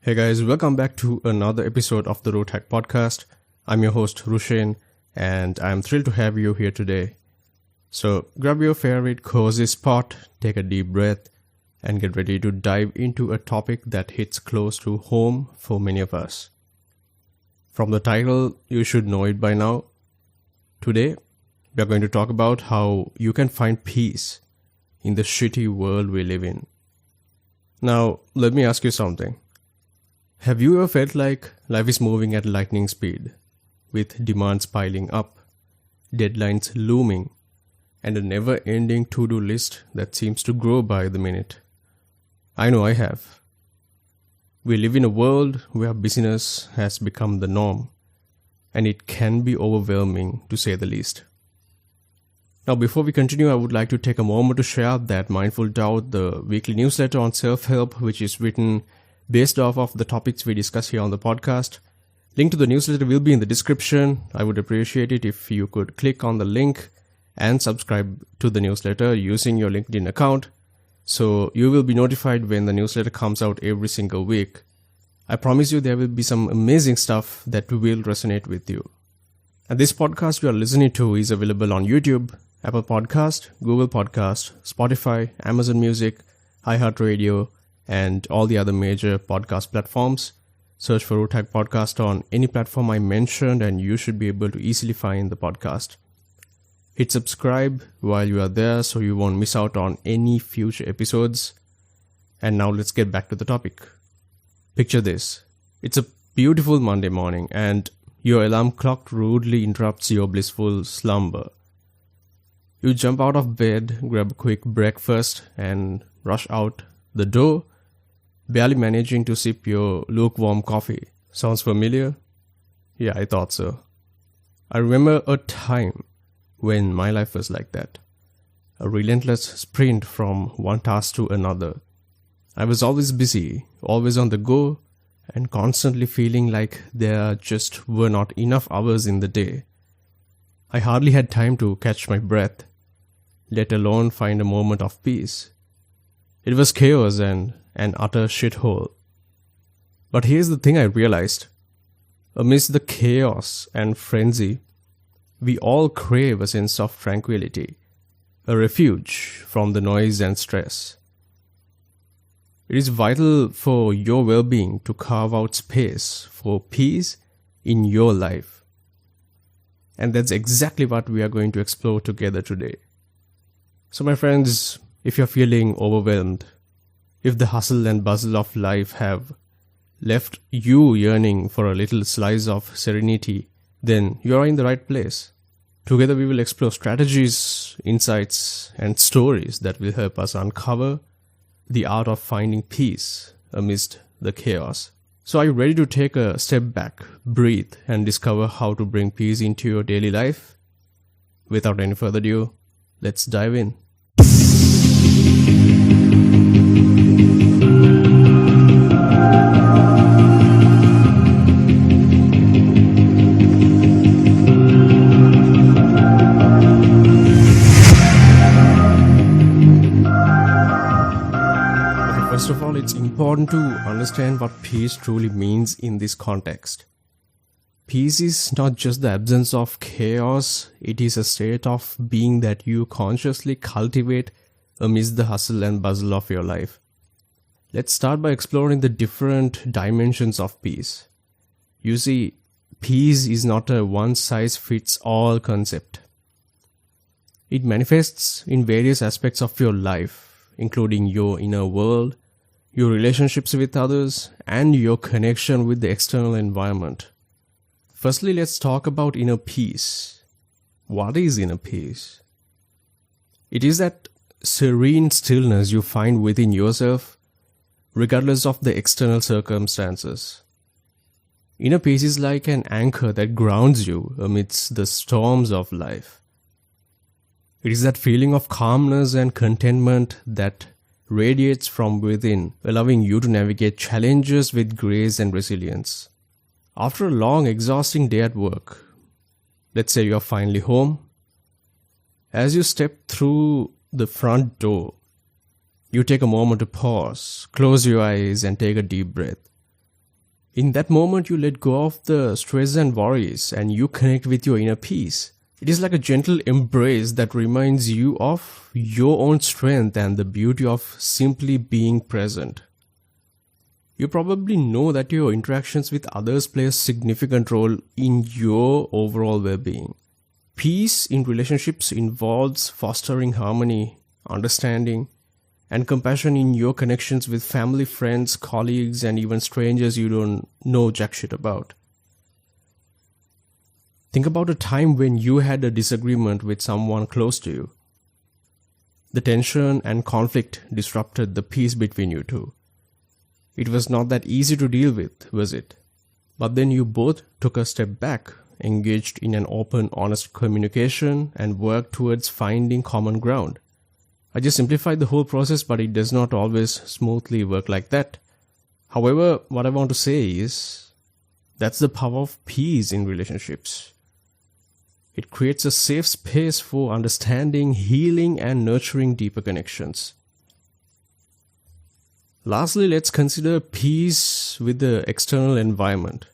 Hey guys, welcome back to another episode of the Road Hack Podcast. I'm your host Rushen, and I'm thrilled to have you here today. So grab your favorite cozy spot, take a deep breath, and get ready to dive into a topic that hits close to home for many of us. From the title, you should know it by now. Today, we are going to talk about how you can find peace in the shitty world we live in. Now, let me ask you something. Have you ever felt like life is moving at lightning speed, with demands piling up, deadlines looming, and a never-ending to-do list that seems to grow by the minute? I know I have. We live in a world where busyness has become the norm, and it can be overwhelming to say the least. Now, before we continue, I would like to take a moment to share that Mindful Doubt, the weekly newsletter on self-help, which is written based off of the topics we discuss here on the podcast. Link to the newsletter will be in the description. I would appreciate it if you could click on the link and subscribe to the newsletter using your LinkedIn account, so you will be notified when the newsletter comes out every single week. I promise you there will be some amazing stuff that will resonate with you. And this podcast you are listening to is available on YouTube, Apple Podcast, Google Podcast, Spotify, Amazon Music, iHeartRadio, and all the other major podcast platforms. Search for Road Hack Podcast on any platform I mentioned and you should be able to easily find the podcast. Hit subscribe while you are there so you won't miss out on any future episodes. And now let's get back to the topic. Picture this. It's a beautiful Monday morning and your alarm clock rudely interrupts your blissful slumber. You jump out of bed, grab a quick breakfast, and rush out the door, barely managing to sip your lukewarm coffee. Sounds familiar? Yeah, I thought so. I remember a time when my life was like that. A relentless sprint from one task to another. I was always busy, always on the go, and constantly feeling like there just were not enough hours in the day. I hardly had time to catch my breath, let alone find a moment of peace. It was chaos and an utter shithole. But here's the thing I realized. Amidst the chaos and frenzy, we all crave a sense of tranquility, a refuge from the noise and stress. It is vital for your well-being to carve out space for peace in your life. And that's exactly what we are going to explore together today. So my friends, if you're feeling overwhelmed, if the hustle and bustle of life have left you yearning for a little slice of serenity, then you are in the right place. Together we will explore strategies, insights, and stories that will help us uncover the art of finding peace amidst the chaos. So are you ready to take a step back, breathe, and discover how to bring peace into your daily life? Without any further ado, let's dive in. First of all, it's important to understand what peace truly means in this context. Peace is not just the absence of chaos, it is a state of being that you consciously cultivate amidst the hustle and bustle of your life. Let's start by exploring the different dimensions of peace. You see, peace is not a one-size-fits-all concept. It manifests in various aspects of your life, including your inner world, your relationships with others, and your connection with the external environment. Firstly, let's talk about inner peace. What is inner peace? It is that serene stillness you find within yourself, regardless of the external circumstances. Inner peace is like an anchor that grounds you amidst the storms of life. It is that feeling of calmness and contentment that radiates from within, allowing you to navigate challenges with grace and resilience. After a long, exhausting day at work, let's say you are finally home, as you step through the front door, you take a moment to pause, close your eyes, and take a deep breath. In that moment, you let go of the stress and worries and you connect with your inner peace. It is like a gentle embrace that reminds you of your own strength and the beauty of simply being present. You probably know that your interactions with others play a significant role in your overall well-being. Peace in relationships involves fostering harmony, understanding, and compassion in your connections with family, friends, colleagues, and even strangers you don't know jack shit about. Think about a time when you had a disagreement with someone close to you. The tension and conflict disrupted the peace between you two. It was not that easy to deal with, was it? But then you both took a step back, engaged in an open, honest communication, and worked towards finding common ground. I just simplified the whole process, but it does not always smoothly work like that. However, what I want to say is, that's the power of peace in relationships. It creates a safe space for understanding, healing, and nurturing deeper connections. Lastly, let's consider peace with the external environment.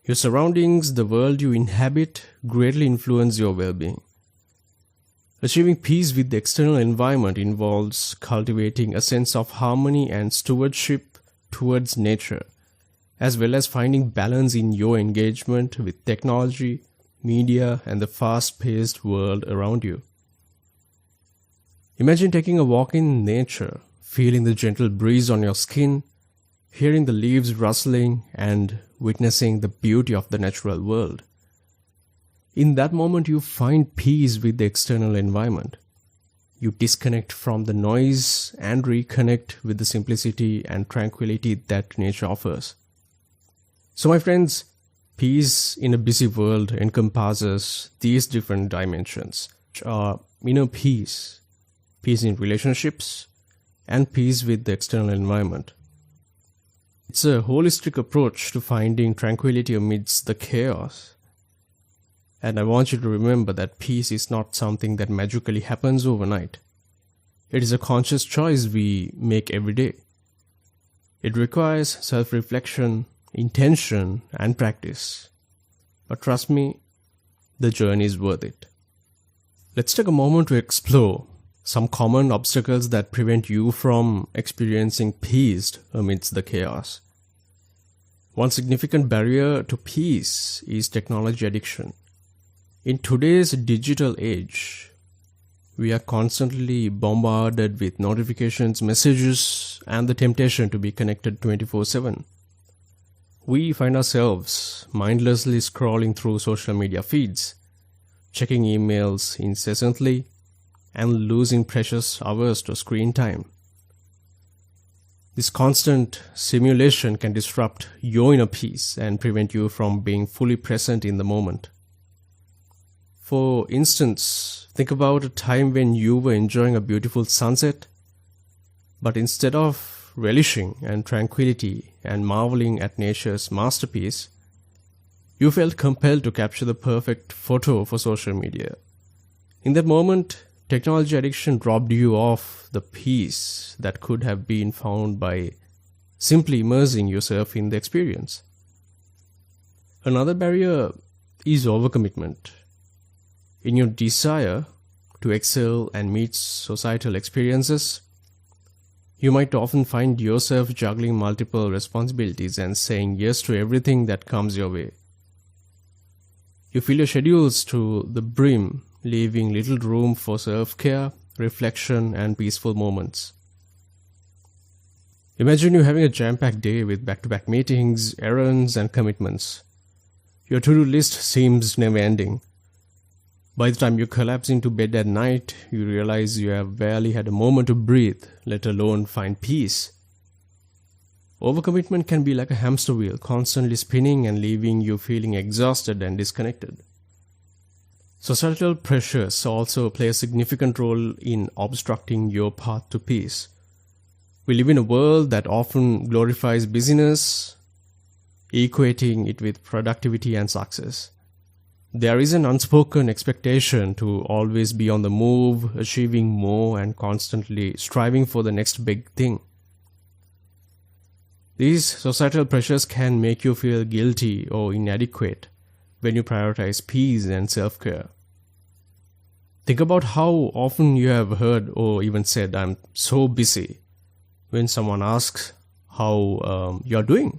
Your surroundings, the world you inhabit, greatly influence your well-being. Achieving peace with the external environment involves cultivating a sense of harmony and stewardship towards nature, as well as finding balance in your engagement with technology, media, and the fast-paced world around you. Imagine taking a walk in nature, feeling the gentle breeze on your skin, hearing the leaves rustling, and witnessing the beauty of the natural world. In that moment, you find peace with the external environment. You disconnect from the noise and reconnect with the simplicity and tranquility that nature offers. So my friends, peace in a busy world encompasses these different dimensions, which are inner peace, peace in relationships, and peace with the external environment. It's a holistic approach to finding tranquility amidst the chaos. And I want you to remember that peace is not something that magically happens overnight. It is a conscious choice we make every day. It requires self-reflection, intention, and practice. But trust me, the journey is worth it. Let's take a moment to explore some common obstacles that prevent you from experiencing peace amidst the chaos. One significant barrier to peace is technology addiction. In today's digital age, we are constantly bombarded with notifications, messages, and the temptation to be connected 24/7. We find ourselves mindlessly scrolling through social media feeds, checking emails incessantly, and losing precious hours to screen time. This constant stimulation can disrupt your inner peace and prevent you from being fully present in the moment. For instance, think about a time when you were enjoying a beautiful sunset, but instead of relishing and tranquility and marveling at nature's masterpiece, you felt compelled to capture the perfect photo for social media. In that moment, technology addiction robbed you of the peace that could have been found by simply immersing yourself in the experience. Another barrier is overcommitment. In your desire to excel and meet societal experiences, you might often find yourself juggling multiple responsibilities and saying yes to everything that comes your way. You fill your schedules to the brim, leaving little room for self-care, reflection, and peaceful moments. Imagine you having a jam-packed day with back-to-back meetings, errands, and commitments. Your to-do list seems never-ending. By the time you collapse into bed at night, you realize you have barely had a moment to breathe, let alone find peace. Overcommitment can be like a hamster wheel, constantly spinning and leaving you feeling exhausted and disconnected. Societal pressures also play a significant role in obstructing your path to peace. We live in a world that often glorifies busyness, equating it with productivity and success. There is an unspoken expectation to always be on the move, achieving more, and constantly striving for the next big thing. These societal pressures can make you feel guilty or inadequate when you prioritize peace and self-care. Think about how often you have heard or even said, "I'm so busy," when someone asks how you're doing.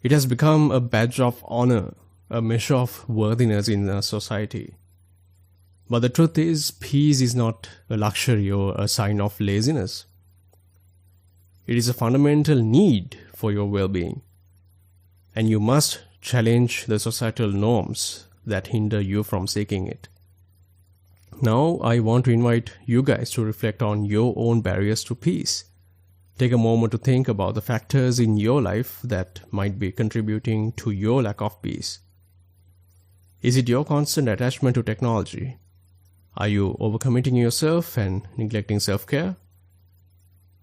It has become a badge of honor, a measure of worthiness in a society. But the truth is, peace is not a luxury or a sign of laziness. It is a fundamental need for your well-being, and you must challenge the societal norms that hinder you from seeking it. Now, I want to invite you guys to reflect on your own barriers to peace. Take a moment to think about the factors in your life that might be contributing to your lack of peace. Is it your constant attachment to technology? Are you overcommitting yourself and neglecting self-care?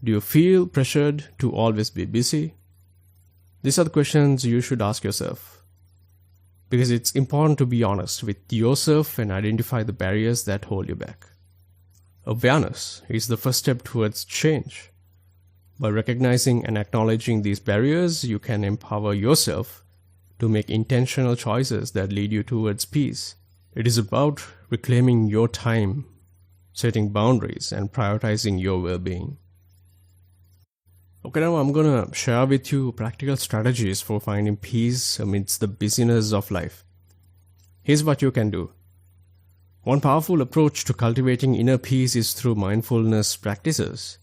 Do you feel pressured to always be busy? These are the questions you should ask yourself, because it's important to be honest with yourself and identify the barriers that hold you back. Awareness is the first step towards change. By recognizing and acknowledging these barriers, you can empower yourself to make intentional choices that lead you towards peace. It is about reclaiming your time, setting boundaries, and prioritizing your well-being. Okay, now I'm going to share with you practical strategies for finding peace amidst the busyness of life. Here's what you can do. One powerful approach to cultivating inner peace is through mindfulness practices.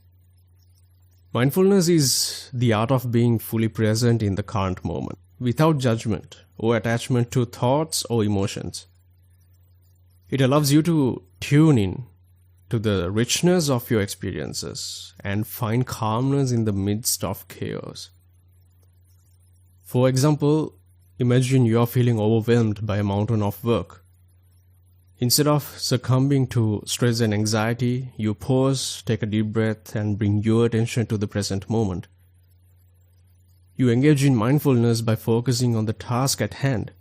Mindfulness is the art of being fully present in the current moment, without judgment or attachment to thoughts or emotions. It allows you to tune in to the richness of your experiences and find calmness in the midst of chaos. For example, imagine you are feeling overwhelmed by a mountain of work. Instead of succumbing to stress and anxiety, you pause, take a deep breath, and bring your attention to the present moment. You engage in mindfulness by focusing on the task at hand,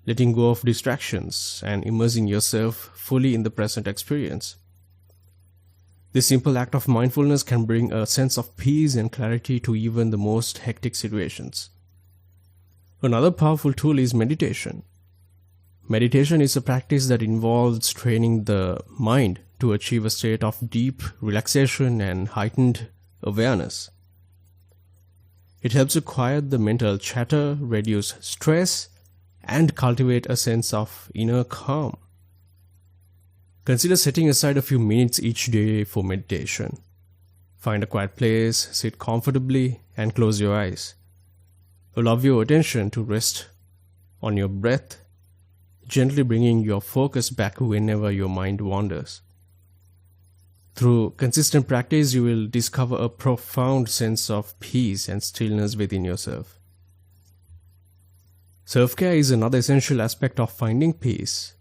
letting go of distractions, and immersing yourself fully in the present experience. This simple act of mindfulness can bring a sense of peace and clarity to even the most hectic situations. Another powerful tool is meditation. Meditation is a practice that involves training the mind to achieve a state of deep relaxation and heightened awareness. It helps you quiet the mental chatter, reduce stress, and cultivate a sense of inner calm. Consider setting aside a few minutes each day for meditation. Find a quiet place, sit comfortably, and close your eyes. Allow your attention to rest on your breath, gently bringing your focus back whenever your mind wanders. Through consistent practice, you will discover a profound sense of peace and stillness within yourself. Self-care is another essential aspect of finding peace.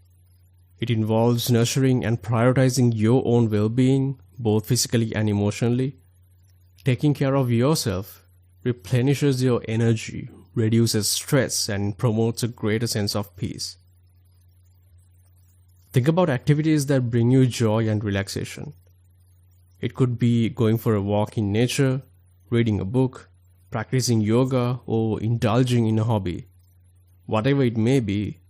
It involves nurturing and prioritizing your own well-being, both physically and emotionally. Taking care of yourself replenishes your energy, reduces stress, and promotes a greater sense of peace. Think about activities that bring you joy and relaxation. It could be going for a walk in nature, reading a book, practicing yoga, or indulging in a hobby. Whatever it may be,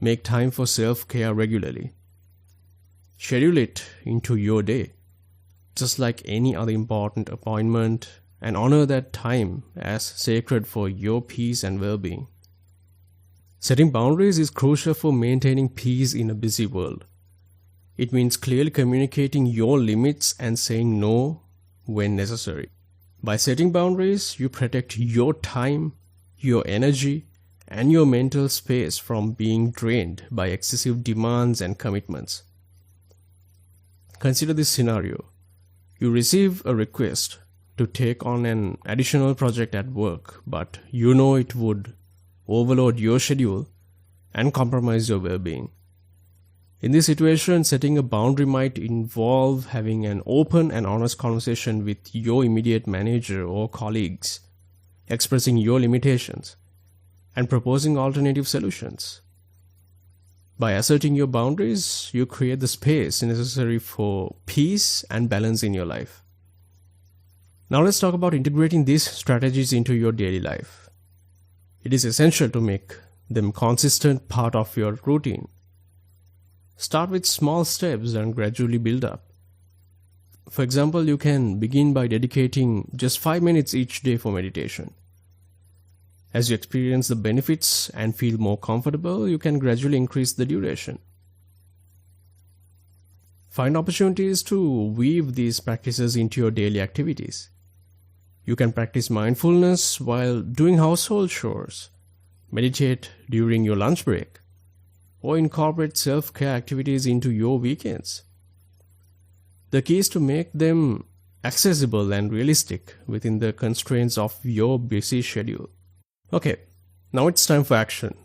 make time for self-care regularly. Schedule it into your day, just like any other important appointment, and honor that time as sacred for your peace and well-being. Setting boundaries is crucial for maintaining peace in a busy world. It means clearly communicating your limits and saying no when necessary. By setting boundaries, you protect your time, your energy, and your mental space from being drained by excessive demands and commitments. Consider this scenario. You receive a request to take on an additional project at work, but you know it would overload your schedule and compromise your well-being. In this situation, setting a boundary might involve having an open and honest conversation with your immediate manager or colleagues, expressing your limitations, and proposing alternative solutions. By asserting your boundaries, you create the space necessary for peace and balance in your life. Now let's talk about integrating these strategies into your daily life. It is essential to make them consistent part of your routine. Start with small steps and gradually build up. For example, you can begin by dedicating just 5 minutes each day for meditation. As you experience the benefits and feel more comfortable, you can gradually increase the duration. Find opportunities to weave these practices into your daily activities. You can practice mindfulness while doing household chores, meditate during your lunch break, or incorporate self-care activities into your weekends. The key is to make them accessible and realistic within the constraints of your busy schedule. Okay, now it's time for action.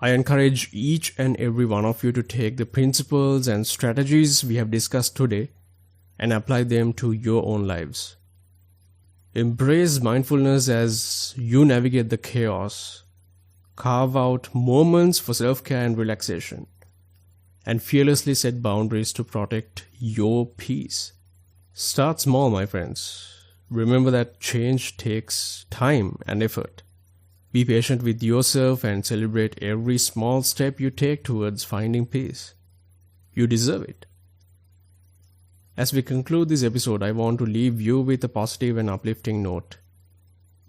I encourage each and every one of you to take the principles and strategies we have discussed today and apply them to your own lives. Embrace mindfulness as you navigate the chaos. Carve out moments for self-care and relaxation, and fearlessly set boundaries to protect your peace. Start small, my friends. Remember that change takes time and effort. Be patient with yourself and celebrate every small step you take towards finding peace. You deserve it. As we conclude this episode, I want to leave you with a positive and uplifting note.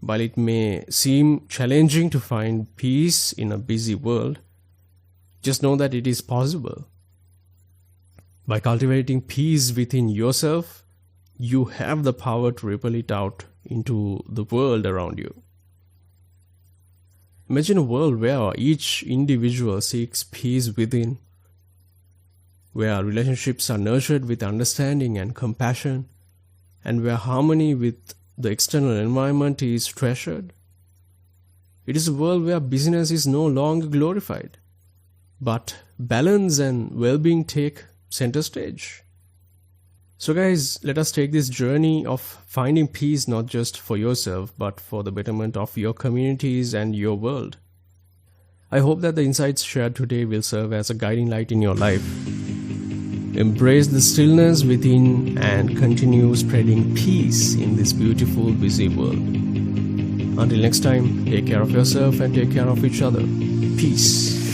While it may seem challenging to find peace in a busy world, just know that it is possible. By cultivating peace within yourself, you have the power to ripple it out into the world around you. Imagine a world where each individual seeks peace within, where relationships are nurtured with understanding and compassion, and where harmony with the external environment is treasured. It is a world where business is no longer glorified, but balance and well-being take center stage. So guys, let us take this journey of finding peace not just for yourself, but for the betterment of your communities and your world. I hope that the insights shared today will serve as a guiding light in your life. Embrace the stillness within and continue spreading peace in this beautiful, busy world. Until next time, take care of yourself and take care of each other. Peace.